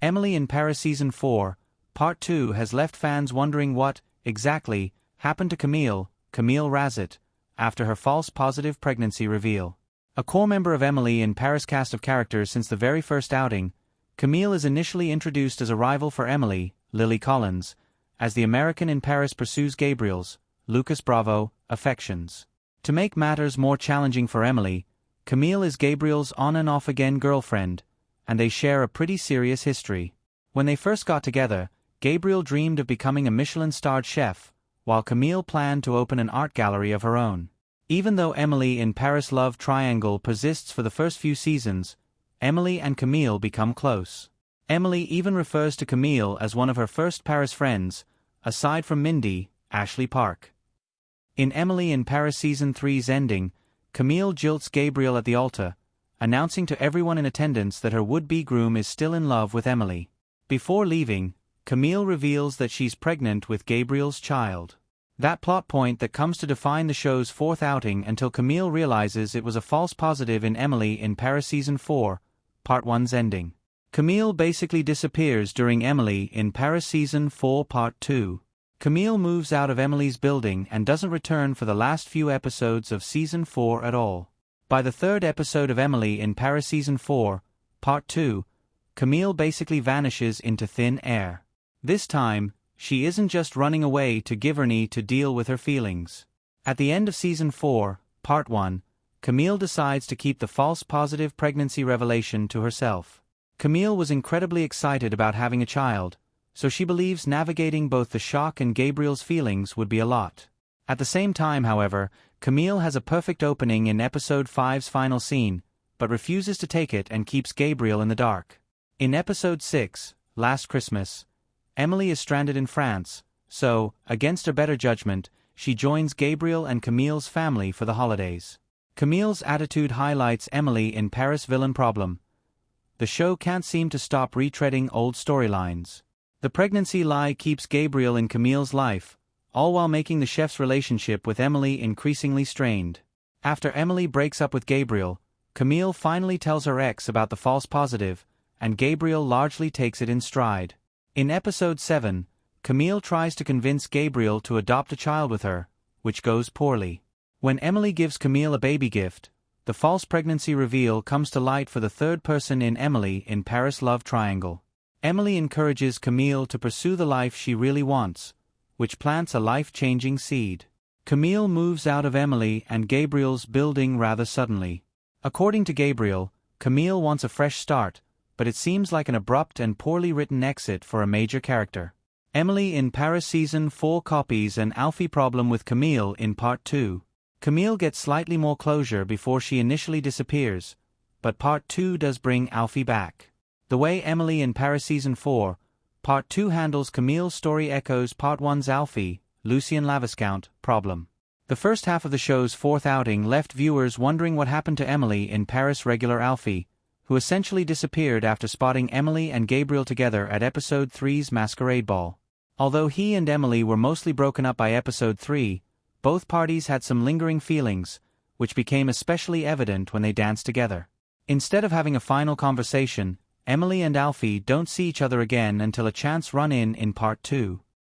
Emily in Paris Season 4, Part 2 has left fans wondering what, exactly, happened to Camille Razit, after her false positive pregnancy reveal. A core member of Emily in Paris cast of characters since the very first outing, Camille is initially introduced as a rival for Emily, Lily Collins, as the American in Paris pursues Gabriel's, Lucas Bravo, affections. To make matters more challenging for Emily, Camille is Gabriel's on-and-off-again girlfriend, and they share a pretty serious history. When they first got together, Gabriel dreamed of becoming a Michelin-starred chef, while Camille planned to open an art gallery of her own. Even though Emily in Paris love triangle persists for the first few seasons, Emily and Camille become close. Emily even refers to Camille as one of her first Paris friends, aside from Mindy, Ashley Park. In Emily in Paris Season 3's ending, Camille jilts Gabriel at the altar, announcing to everyone in attendance that her would-be groom is still in love with Emily. Before leaving, Camille reveals that she's pregnant with Gabriel's child. That plot point that comes to define the show's fourth outing until Camille realizes it was a false positive in Emily in Paris Season 4, Part 1's ending. Camille basically disappears during Emily in Paris Season 4 Part 2. Camille moves out of Emily's building and doesn't return for the last few episodes of Season 4 at all. By the third episode of Emily in Paris Season 4, Part 2, Camille basically vanishes into thin air. This time, she isn't just running away to Giverny to deal with her feelings. At the end of Season 4, Part 1, Camille decides to keep the false positive pregnancy revelation to herself. Camille was incredibly excited about having a child, so she believes navigating both the shock and Gabriel's feelings would be a lot. At the same time, however, Camille has a perfect opening in Episode 5's final scene, but refuses to take it and keeps Gabriel in the dark. In Episode 6, Last Christmas, Emily is stranded in France, so, against her better judgment, she joins Gabriel and Camille's family for the holidays. Camille's attitude highlights Emily in Paris villain problem. The show can't seem to stop retreading old storylines. The pregnancy lie keeps Gabriel in Camille's life, all while making the chef's relationship with Emily increasingly strained. After Emily breaks up with Gabriel, Camille finally tells her ex about the false positive, and Gabriel largely takes it in stride. In Episode 7, Camille tries to convince Gabriel to adopt a child with her, which goes poorly. When Emily gives Camille a baby gift, the false pregnancy reveal comes to light for the third person in Emily in Paris love triangle. Emily encourages Camille to pursue the life she really wants, which plants a life-changing seed. Camille moves out of Emily and Gabriel's building rather suddenly. According to Gabriel, Camille wants a fresh start, but it seems like an abrupt and poorly written exit for a major character. Emily in Paris Season 4 copies an Alfie problem with Camille in Part 2. Camille gets slightly more closure before she initially disappears, but Part 2 does bring Alfie back. The way Emily in Paris Season 4, Part 2 handles Camille's story echoes Part 1's Alfie, Lucien Laviscount, problem. The first half of the show's fourth outing left viewers wondering what happened to Emily in Paris regular Alfie, who essentially disappeared after spotting Emily and Gabriel together at Episode 3's Masquerade Ball. Although he and Emily were mostly broken up by Episode 3, both parties had some lingering feelings, which became especially evident when they danced together. Instead of having a final conversation, Emily and Alfie don't see each other again until a chance run-in Part 2.